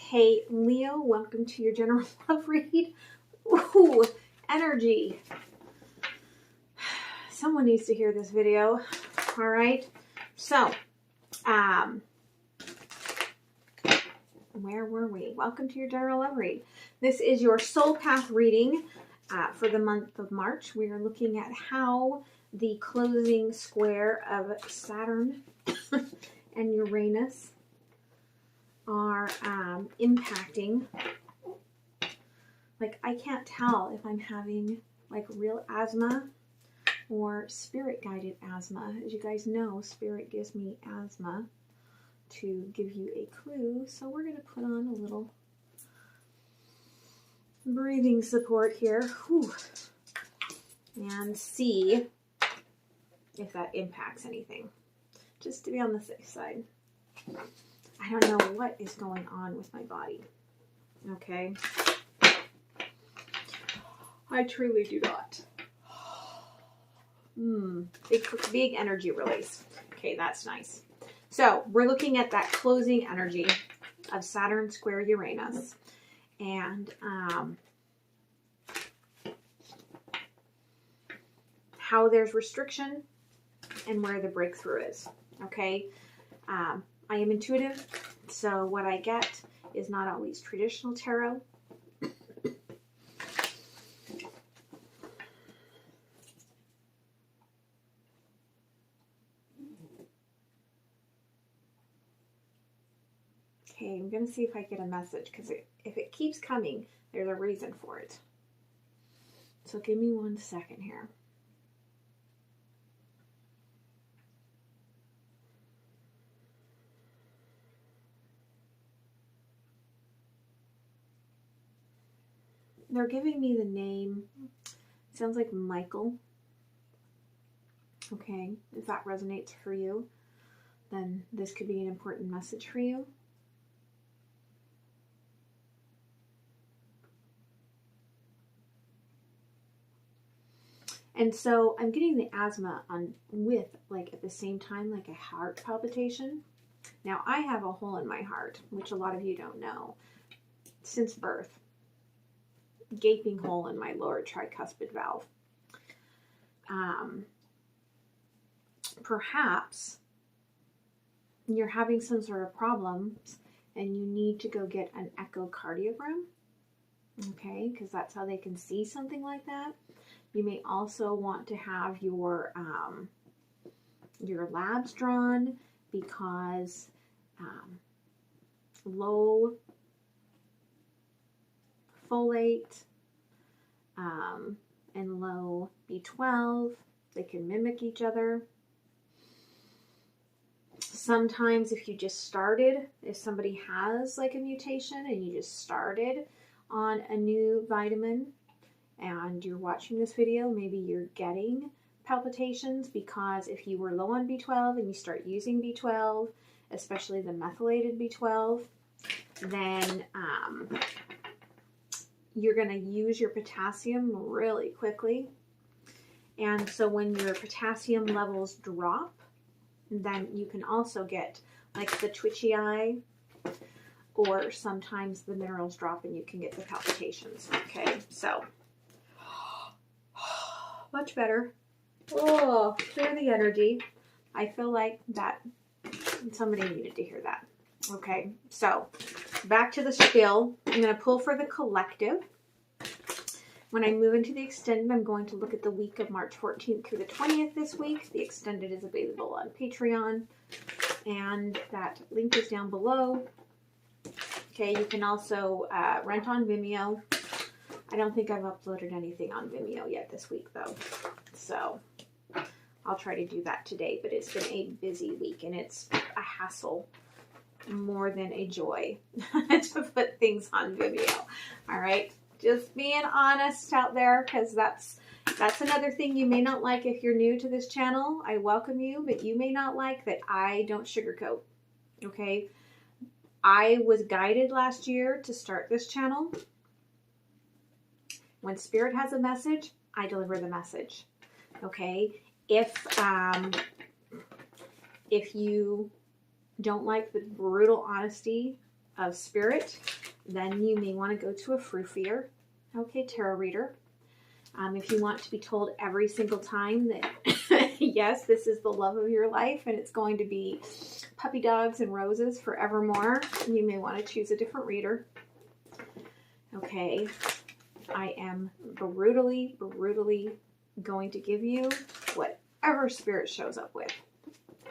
Okay, Leo, welcome to your general love read. Ooh, energy. Someone needs to hear this video. All right. So, where were we? Welcome to your general love read. This is your soul path reading for the month of March. We are looking at how the closing square of Saturn and Uranus are impacting. Like, I can't tell if I'm having like real asthma or spirit guided asthma. As you guys know, spirit gives me asthma to give you a clue. So we're going to put on a little breathing support here. Whew. And see if that impacts anything. Just to be on the safe side. I don't know what is going on with my body. Okay. I truly do not. Big energy release. Okay, that's nice. So we're looking at that closing energy of Saturn square Uranus. And how there's restriction and where the breakthrough is. Okay. I am intuitive, so what I get is not always traditional tarot. Okay, I'm going to see if I get a message, because if it keeps coming, there's a reason for it. So give me 1 second here. They're giving me the name. It sounds like Michael. Okay, if that resonates for you, then this could be an important message for you. And so I'm getting the asthma on with, like, at the same time, like a heart palpitation. Now, I have a hole in my heart, which a lot of you don't know, since birth. Gaping hole in my lower tricuspid valve. Perhaps you're having some sort of problems and you need to go get an echocardiogram. Okay, because that's how they can see something like that. You may also want to have your labs drawn, because low folate and low B12, they can mimic each other. Sometimes if you just started, if somebody has like a mutation and you just started on a new vitamin and you're watching this video, maybe you're getting palpitations because if you were low on B12 and you start using B12, especially the methylated B12, then you're going to use your potassium really quickly. And so when your potassium levels drop, then you can also get like the twitchy eye, or sometimes the minerals drop and you can get the palpitations. Okay, so much better. Oh, clear the energy. I feel like that somebody needed to hear that. Okay, so back to the spiel. I'm going to pull for the collective. When I move into the extended, I'm going to look at the week of March 14th through the 20th this week. The extended is available on Patreon, and that link is down below. Okay, you can also rent on Vimeo. I don't think I've uploaded anything on Vimeo yet this week, though. So I'll try to do that today, but it's been a busy week, and it's a hassle more than a joy to put things on Vimeo. All right, just being honest out there, because that's another thing you may not like if you're new to this channel. I welcome you, but you may not like that I don't sugarcoat. Okay, I was guided last year to start this channel. When Spirit has a message, I deliver the message. Okay, if you don't like the brutal honesty of spirit, then you may want to go to a froofier, okay, tarot reader. If you want to be told every single time that, yes, this is the love of your life and it's going to be puppy dogs and roses forevermore, you may want to choose a different reader. Okay, I am brutally going to give you whatever spirit shows up with.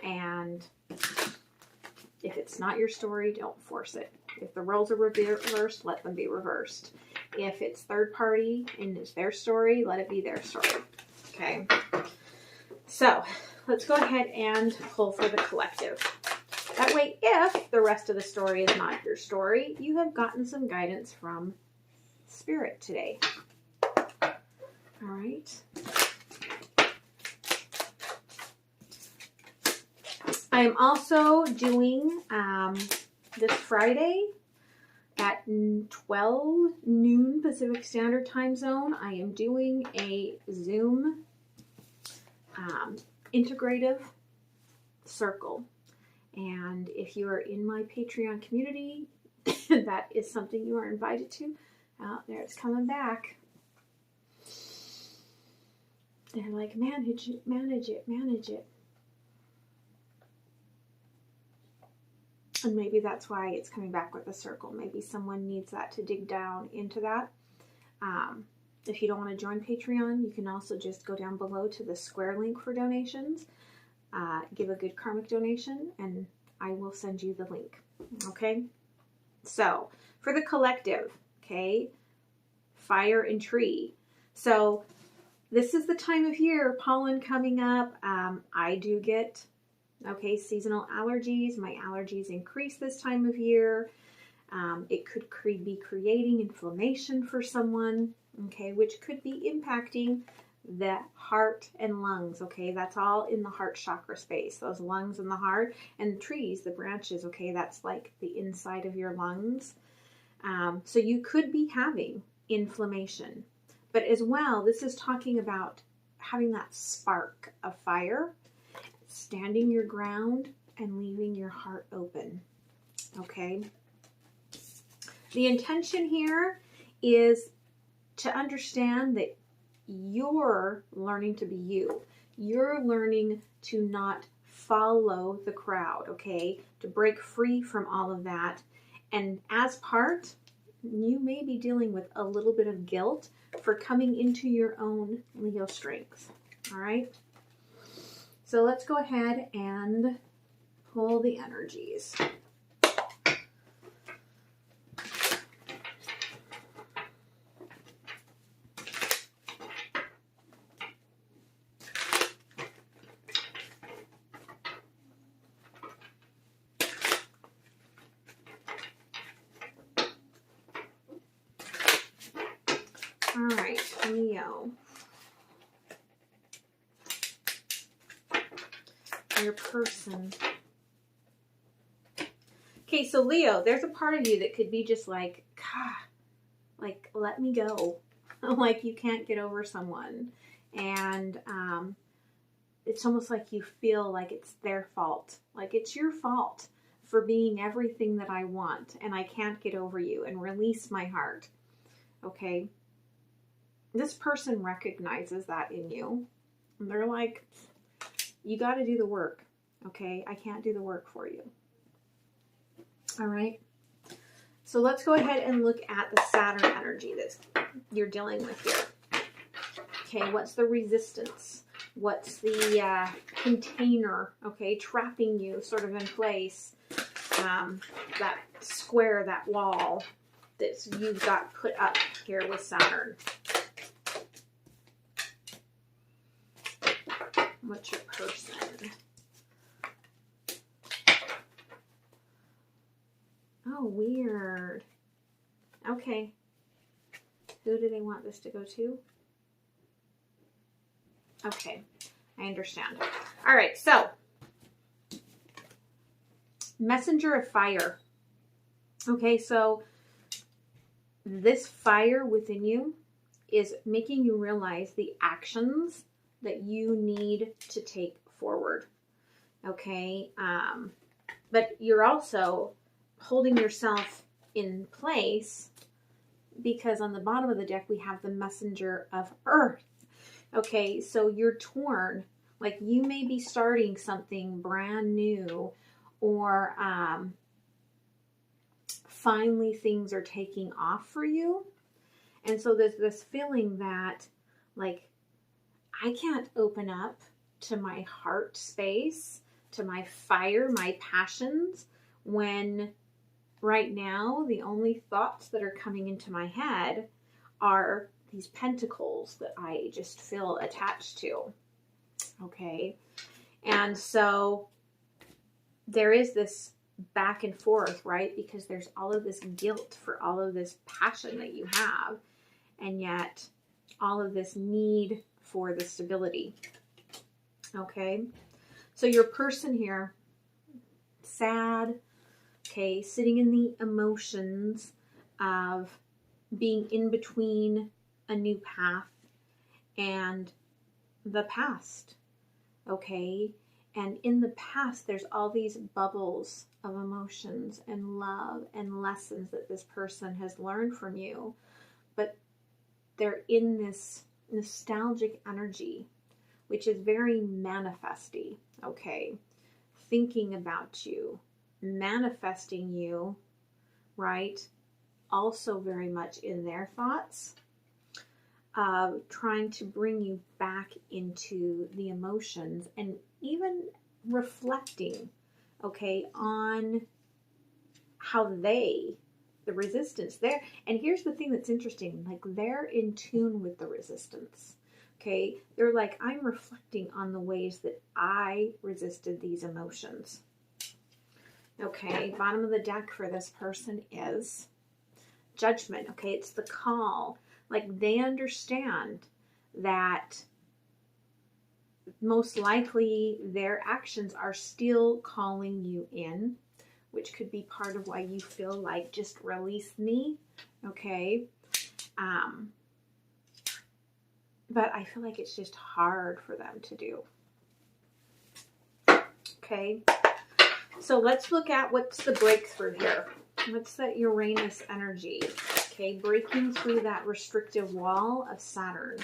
And if it's not your story, don't force it. If the roles are reversed, let them be reversed. If it's third party and it's their story, let it be their story. Okay. So let's go ahead and pull for the collective. That way, if the rest of the story is not your story, you have gotten some guidance from Spirit today. All right. I am also doing this Friday at 12 noon Pacific Standard Time Zone. I am doing a Zoom integrative circle. And if you are in my Patreon community, that is something you are invited to. Oh, there it's coming back. They're like, manage it, manage it, manage it. And maybe that's why it's coming back with a circle. Maybe someone needs that to dig down into that. If you don't want to join Patreon, you can also just go down below to the square link for donations. Give a good karmic donation, and I will send you the link. Okay? So, for the collective, okay, fire and tree. So, this is the time of year, pollen coming up. I do get, okay, seasonal allergies. My allergies increase this time of year. It could be creating inflammation for someone, okay, which could be impacting the heart and lungs, okay? That's all in the heart chakra space, those lungs and the heart, and the trees, the branches, okay? That's like the inside of your lungs. So you could be having inflammation. But as well, this is talking about having that spark of fire, standing your ground, and leaving your heart open, okay? The intention here is to understand that you're learning to be you. You're learning to not follow the crowd, okay? To break free from all of that. And as part, you may be dealing with a little bit of guilt for coming into your own Leo strength, all right? So let's go ahead and pull the energies. All right, Leo. Your person. Okay, so Leo, there's a part of you that could be just like, God, like, let me go. Like you can't get over someone. And it's almost like you feel like it's their fault. Like it's your fault for being everything that I want. And I can't get over you and release my heart. Okay? This person recognizes that in you. And they're like, you got to do the work. Okay? I can't do the work for you. All right? So let's go ahead and look at the Saturn energy that you're dealing with here. Okay, what's the resistance? What's the container, okay, trapping you sort of in place? That square, that wall that you've got put up here with Saturn. What's your person? Oh, weird. Okay. Who do they want this to go to? Okay, I understand. All right, so messenger of fire. Okay, so this fire within you is making you realize the actions that you need to take forward. Okay, but you're also holding yourself in place, because on the bottom of the deck we have the messenger of earth. Okay, so you're torn. Like, you may be starting something brand new, or finally things are taking off for you. And so there's this feeling that, like, I can't open up to my heart space, to my fire, my passions, when right now the only thoughts that are coming into my head are these pentacles that I just feel attached to. Okay. And so there is this back and forth, right? Because there's all of this guilt for all of this passion that you have, and yet all of this need for the stability. Okay. So your person here, sad, okay, sitting in the emotions of being in between a new path and the past. Okay. And in the past, there's all these bubbles of emotions and love and lessons that this person has learned from you. But they're in this nostalgic energy, which is very manifesty. Okay. Thinking about you, manifesting you, right? Also very much in their thoughts. Trying to bring you back into the emotions, and even reflecting, okay, on how the resistance there. And here's the thing that's interesting, like, they're in tune with the resistance. Okay, they're like, I'm reflecting on the ways that I resisted these emotions. Okay, bottom of the deck for this person is Judgment. Okay, it's the call. Like, they understand that most likely their actions are still calling you in, which could be part of why you feel like, just release me. Okay. But I feel like it's just hard for them to do. Okay. So let's look at what's the breakthrough here. What's that Uranus energy? Okay, breaking through that restrictive wall of Saturn.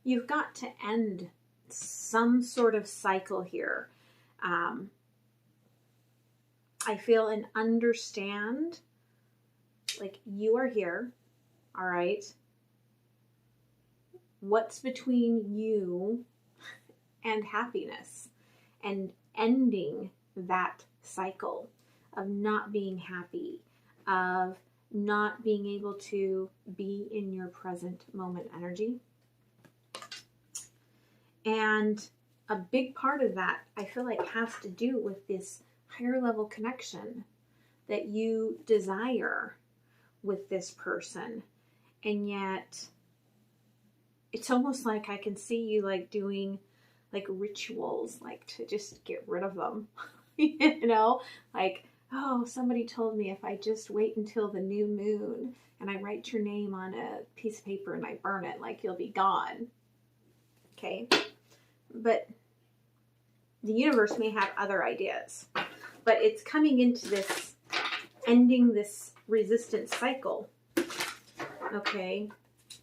You've got to end some sort of cycle here. I feel and understand, like, you are here, all right? What's between you and happiness, and ending that cycle of not being happy, of not being able to be in your present moment energy. And a big part of that, I feel like, has to do with this higher level connection that you desire with this person. And yet it's almost like I can see you, like, doing like rituals, like, to just get rid of them. You know, like, oh, somebody told me if I just wait until the new moon and I write your name on a piece of paper and I burn it, like, you'll be gone. Okay. But the universe may have other ideas, but it's coming into this, ending this resistance cycle. Okay.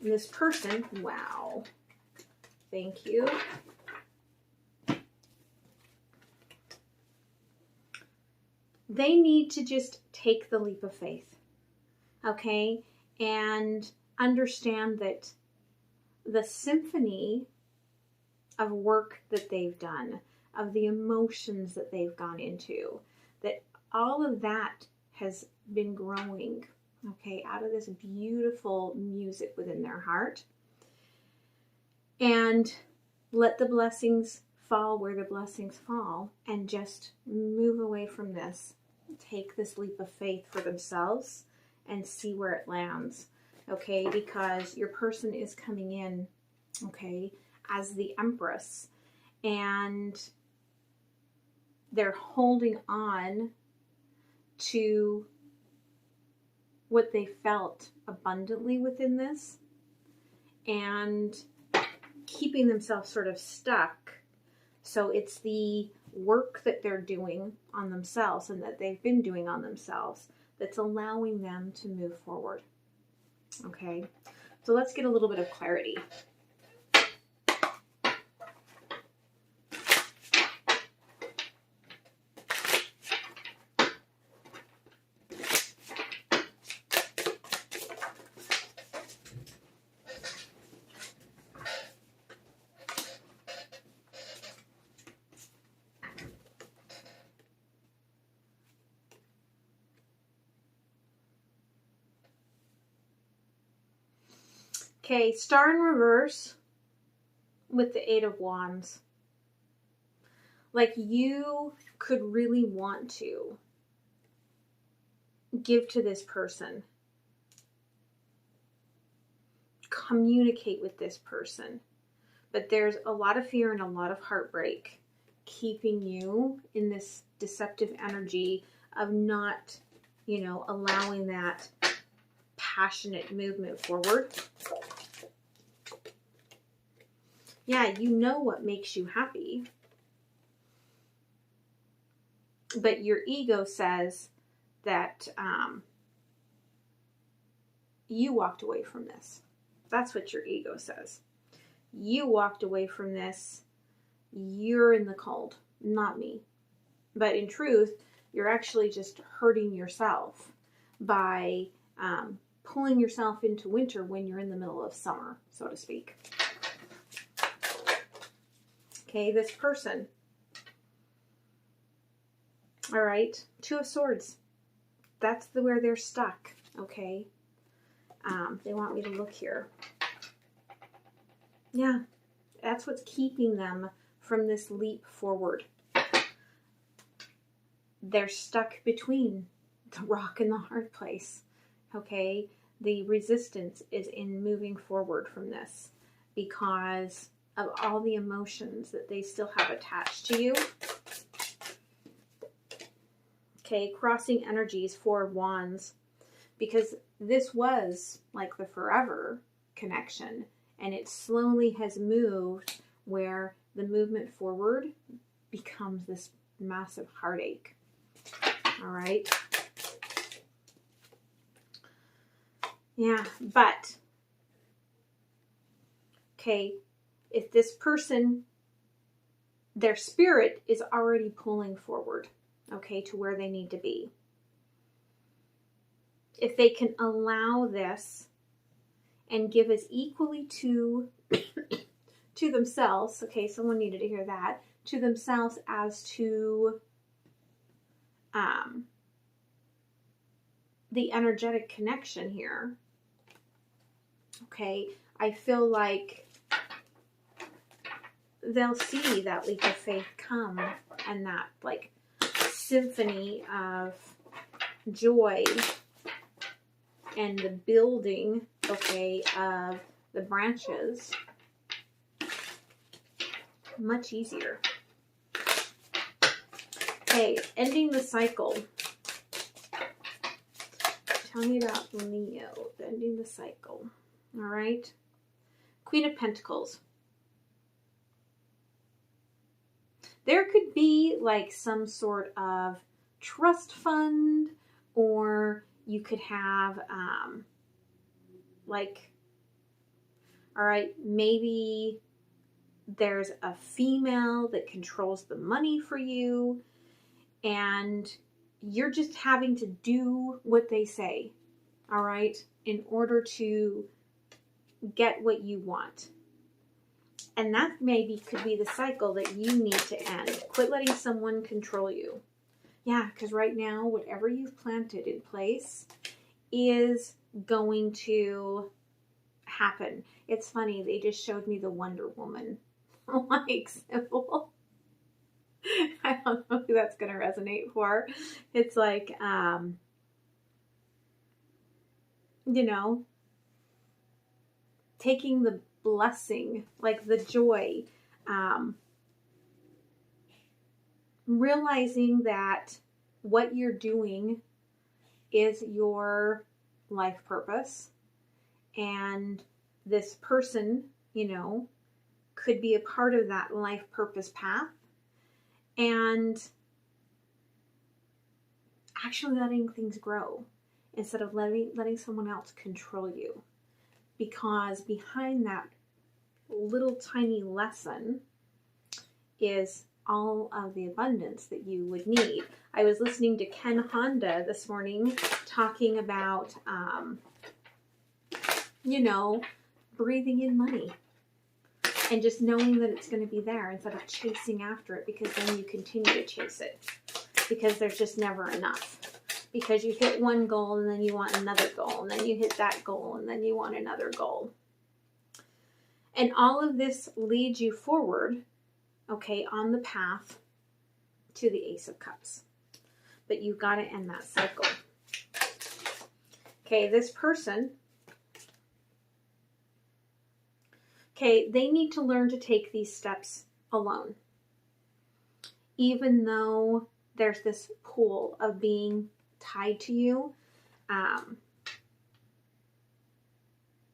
And this person, wow. Thank you. They need to just take the leap of faith. Okay. And understand that the symphony of work that they've done, of the emotions that they've gone into, that all of that has been growing, okay, out of this beautiful music within their heart. And let the blessings fall where the blessings fall, and just move away from this. Take this leap of faith for themselves and see where it lands, okay? Because your person is coming in, okay, as the Empress, and they're holding on to what they felt abundantly within this, and keeping themselves sort of stuck. So it's the work that they're doing on themselves and that they've been doing on themselves that's allowing them to move forward. Okay, so let's get a little bit of clarity. Okay, Star in reverse with the Eight of Wands. Like you could really want to give to this person, communicate with this person, but there's a lot of fear and a lot of heartbreak keeping you in this deceptive energy of not, you know, allowing that passionate movement forward. Yeah, you know what makes you happy, but your ego says that you walked away from this. That's what your ego says. You walked away from this. You're in the cold, not me. But in truth, you're actually just hurting yourself by pulling yourself into winter when you're in the middle of summer, so to speak. Okay, this person. All right, Two of Swords. That's where they're stuck, okay? They want me to look here. Yeah, that's what's keeping them from this leap forward. They're stuck between the rock and the hard place, okay? The resistance is in moving forward from this because of all the emotions that they still have attached to you. Okay, crossing energies, Four of Wands, because this was like the forever connection, and it slowly has moved where the movement forward becomes this massive heartache. All right. Yeah, but, okay, if this person, their spirit is already pulling forward, okay, to where they need to be. If they can allow this and give as equally to themselves, okay, someone needed to hear that, to themselves as to the energetic connection here, okay, I feel like they'll see that leap of faith come and that like symphony of joy and the building, okay, of the branches much easier. Okay, ending the cycle. Tell me about Leo, ending the cycle. All right. Queen of Pentacles. There could be like some sort of trust fund, or you could have like, all right, maybe there's a female that controls the money for you and you're just having to do what they say, all right, in order to get what you want. And that maybe could be the cycle that you need to end. Quit letting someone control you. Yeah, because right now, whatever you've planted in place is going to happen. It's funny, they just showed me the Wonder Woman like symbol. I don't know who that's going to resonate for. It's like, you know, taking the blessing, like the joy, realizing that what you're doing is your life purpose, and this person, you know, could be a part of that life purpose path, and actually letting things grow instead of letting someone else control you. Because behind that little tiny lesson is all of the abundance that you would need. I was listening to Ken Honda this morning talking about, you know, breathing in money and just knowing that it's going to be there instead of chasing after it, because then you continue to chase it because there's just never enough. Because you hit one goal and then you want another goal, and then you hit that goal and then you want another goal. And all of this leads you forward, okay, on the path to the Ace of Cups. But you've got to end that cycle. Okay, this person, okay, they need to learn to take these steps alone. Even though there's this pull of being tied to you,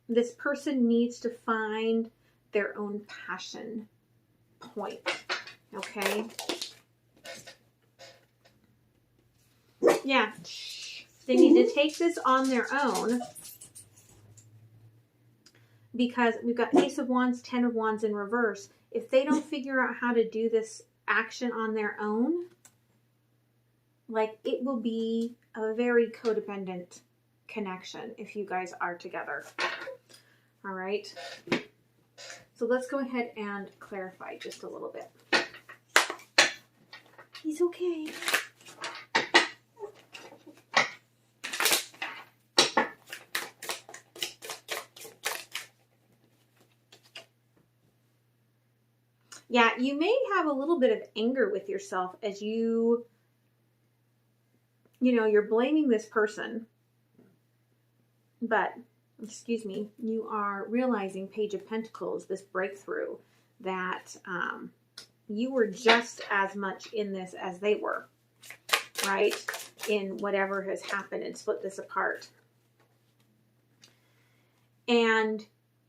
this person needs to find their own passion point, okay? Yeah, they need to take this on their own, because we've got Ace of Wands, 10 of Wands in reverse. If they don't figure out how to do this action on their own, like, it will be a very codependent connection if you guys are together. All right. So let's go ahead and clarify just a little bit. He's okay. Yeah, you may have a little bit of anger with yourself as you know, you're blaming this person, but, excuse me, you are realizing, Page of Pentacles, this breakthrough, that you were just as much in this as they were, right? In whatever has happened and split this apart. And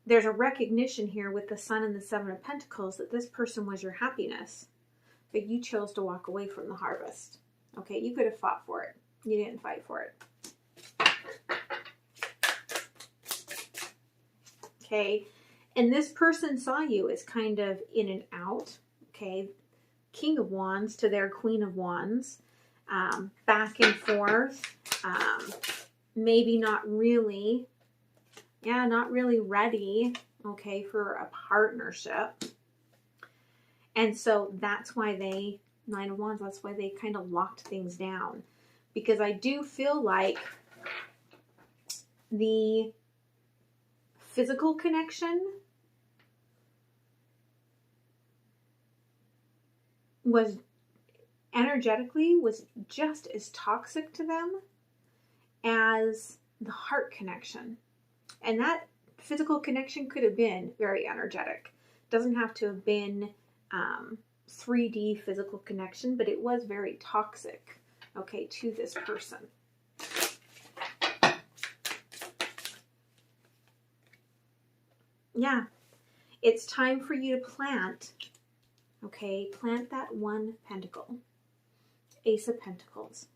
there's a recognition here with the Sun and the Seven of Pentacles that this person was your happiness, but you chose to walk away from the harvest. Okay, you could have fought for it. You didn't fight for it. Okay, and this person saw you as kind of in and out. Okay, King of Wands to their Queen of Wands, back and forth, maybe not really ready, okay, for a partnership. And so that's why they, Nine of Wands, that's why they kind of locked things down. Because I do feel like the physical connection was energetically just as toxic to them as the heart connection. And that physical connection could have been very energetic. Doesn't have to have been 3D physical connection, but it was very toxic, okay, to this person. Yeah, it's time for you to plant, okay, plant that one pentacle, Ace of Pentacles,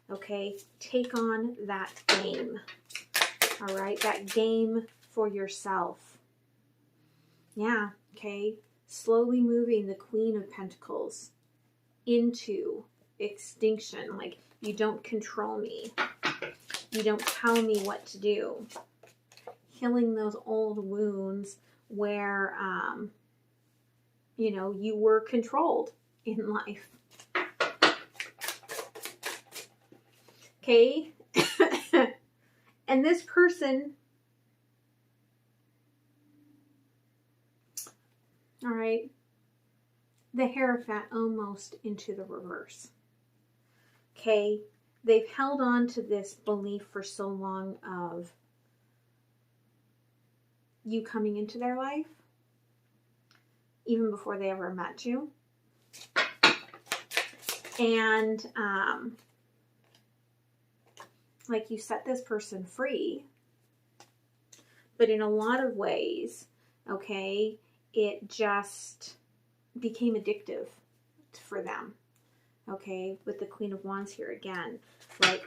okay, take on that game, all right, that game for yourself. Yeah, okay, slowly moving the Queen of Pentacles into extinction. Like, you don't control me. You don't tell me what to do. Healing those old wounds where, you know, you were controlled in life. Okay? And this person, all right, the Hierophant almost into the reverse. Okay? They've held on to this belief for so long of you coming into their life, even before they ever met you. And, like, you set this person free, but in a lot of ways, okay, it just became addictive for them. Okay, with the Queen of Wands here again, like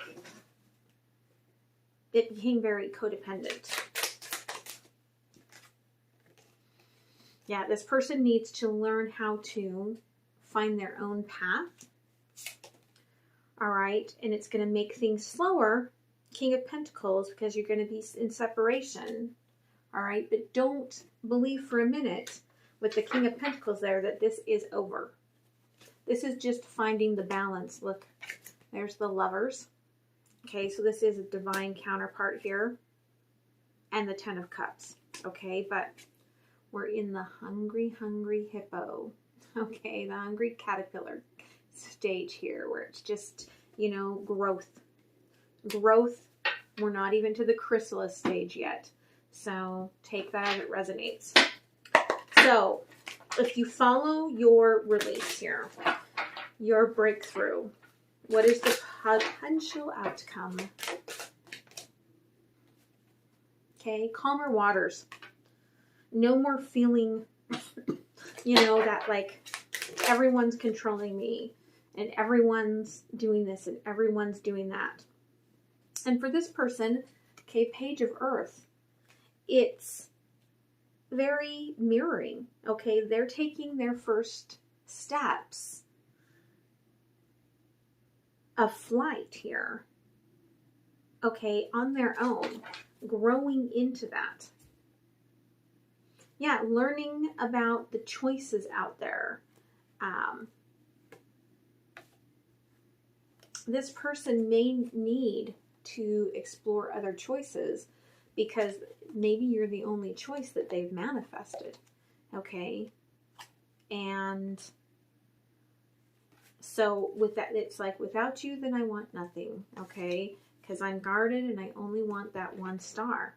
it became very codependent. Yeah, this person needs to learn how to find their own path. All right, and it's going to make things slower, King of Pentacles, because you're going to be in separation. All right, but don't believe for a minute with the King of Pentacles there that this is over. This is just finding the balance. Look, there's the Lovers. Okay, so this is a divine counterpart here. And the Ten of Cups. Okay, but we're in the hungry, hungry hippo. Okay, the hungry caterpillar stage here where it's just, you know, growth. Growth. We're not even to the chrysalis stage yet. So take that as it resonates. So if you follow your release here, your breakthrough, what is the potential outcome? Okay, calmer waters. No more feeling, you know, that like everyone's controlling me and everyone's doing this and everyone's doing that. And for this person, okay, Page of Earth, it's very mirroring. Okay, they're taking their first steps of flight here. Okay, on their own, growing into that. Yeah, learning about the choices out there. This person may need to explore other choices because maybe you're the only choice that they've manifested. Okay? And so with that, it's like, without you, then I want nothing. Okay? Because I'm guarded and I only want that one star.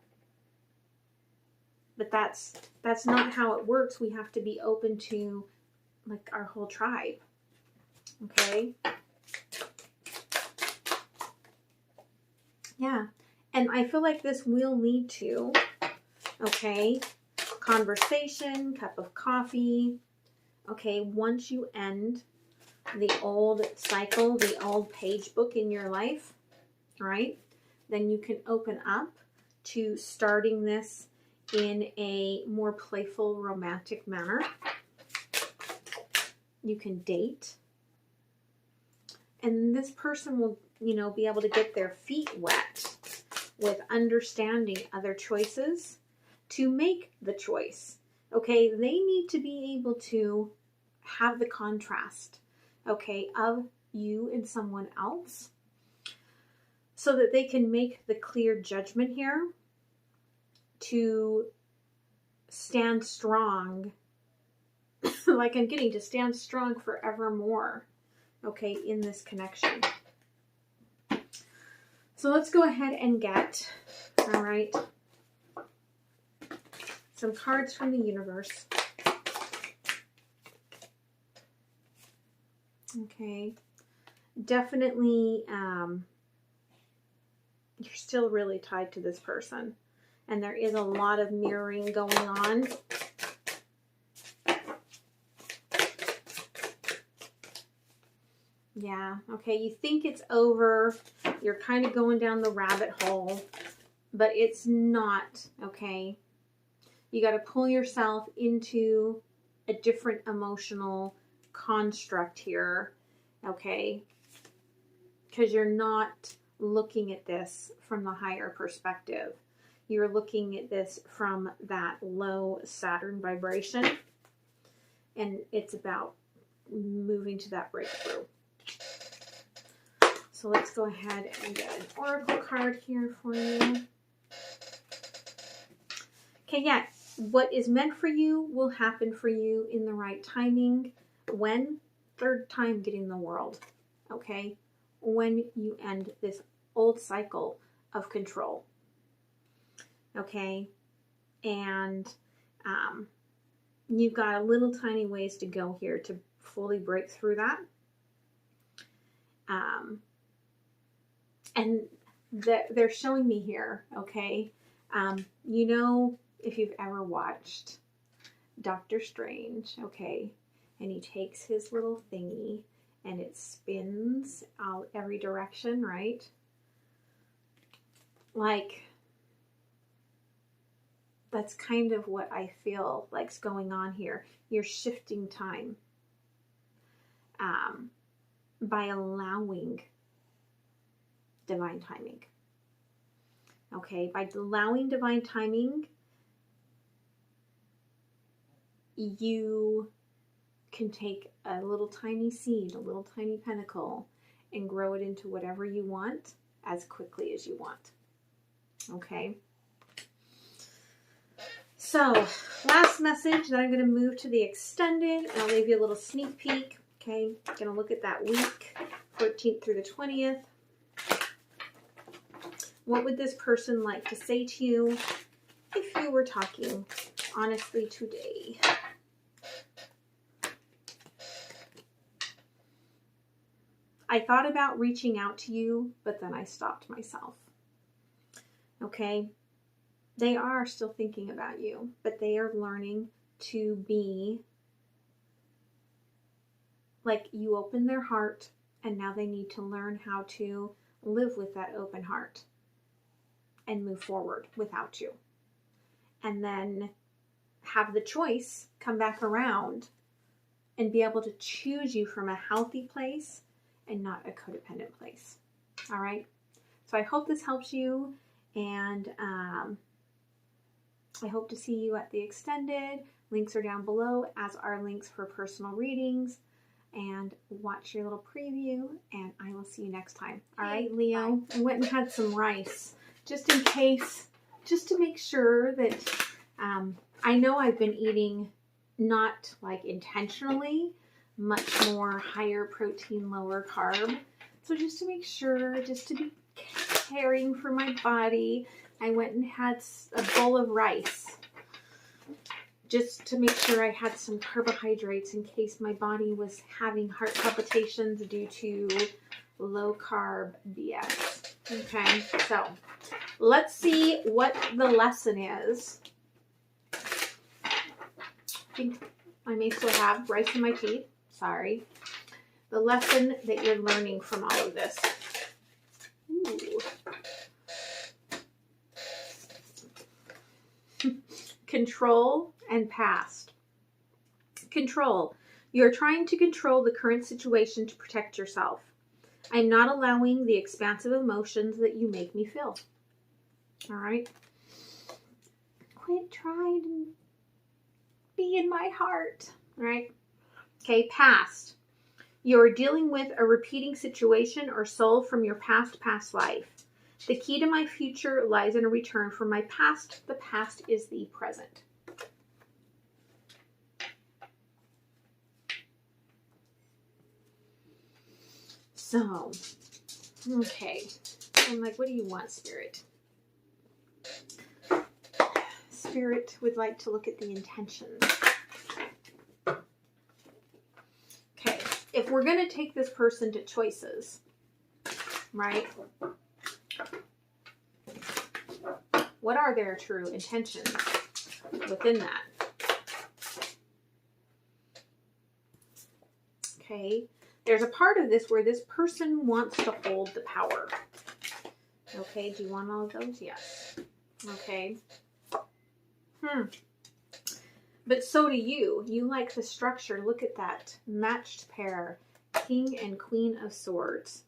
But that's not how it works. We have to be open to like our whole tribe. Okay? Yeah. And I feel like this will lead to, okay, conversation, cup of coffee. Okay, once you end the old cycle, the old page book in your life, right? Then you can open up to starting this in a more playful, romantic manner. You can date. And this person will, you know, be able to get their feet wet with understanding other choices to make the choice. Okay, they need to be able to have the contrast, okay, of you and someone else so that they can make the clear judgment here to stand strong. Like I'm getting to stand strong forevermore, okay, in this connection. So let's go ahead and get, all right, some cards from the universe. Okay. Definitely, you're still really tied to this person. And there is a lot of mirroring going on. Yeah, okay, you think it's over. You're kind of going down the rabbit hole, but it's not, okay? You got to pull yourself into a different emotional construct here, okay? Because you're not looking at this from the higher perspective. You're looking at this from that low Saturn vibration, and it's about moving to that breakthrough. So let's go ahead and get an oracle card here for you. Okay, yeah, what is meant for you will happen for you in the right timing. When? Third time getting the world, okay? When you end this old cycle of control, okay? And you've got a little tiny ways to go here to fully break through that. And they're showing me here, okay? You know, if you've ever watched Doctor Strange, okay? And he takes his little thingy and it spins out every direction, right? Like, that's kind of what I feel like's going on here. You're shifting time by allowing divine timing. Okay, by allowing divine timing, you can take a little tiny seed, a little tiny pentacle, and grow it into whatever you want as quickly as you want. Okay. So, last message, then I'm going to move to the extended, and I'll leave you a little sneak peek. Okay, going to look at that week, 14th through the 20th. What would this person like to say to you if you were talking honestly today? I thought about reaching out to you, but then I stopped myself. Okay? They are still thinking about you, but they are learning to be like you open their heart, and now they need to learn how to live with that open heart and move forward without you. And then have the choice come back around and be able to choose you from a healthy place and not a codependent place. All right? So I hope this helps you, and I hope to see you at the extended. Links are down below, as are links for personal readings. And watch your little preview, and I will see you next time. All right, Leo? Bye. I went and had some rice, just in case, just to make sure that, I know I've been eating not like intentionally, much more higher protein, lower carb. So just to make sure, just to be caring for my body, I went and had a bowl of rice, just to make sure I had some carbohydrates in case my body was having heart palpitations due to low carb BS. Okay, so let's see what the lesson is. I think I may still have rice in my teeth. Sorry. The lesson that you're learning from all of this. Ooh. Control and past. Control. You're trying to control the current situation to protect yourself. I'm not allowing the expansive emotions that you make me feel. All right? Quit trying to be in my heart. All right? Okay, past. You're dealing with a repeating situation or soul from your past life. The key to my future lies in a return from my past. The past is the present. So, okay. I'm like, what do you want, Spirit? Spirit would like to look at the intentions. Okay, if we're going to take this person to choices, right? What are their true intentions within that? Okay, there's a part of this where this person wants to hold the power. Okay, do you want all of those? Yes. Okay. But so do you. You like the structure. Look at that matched pair, King and Queen of Swords.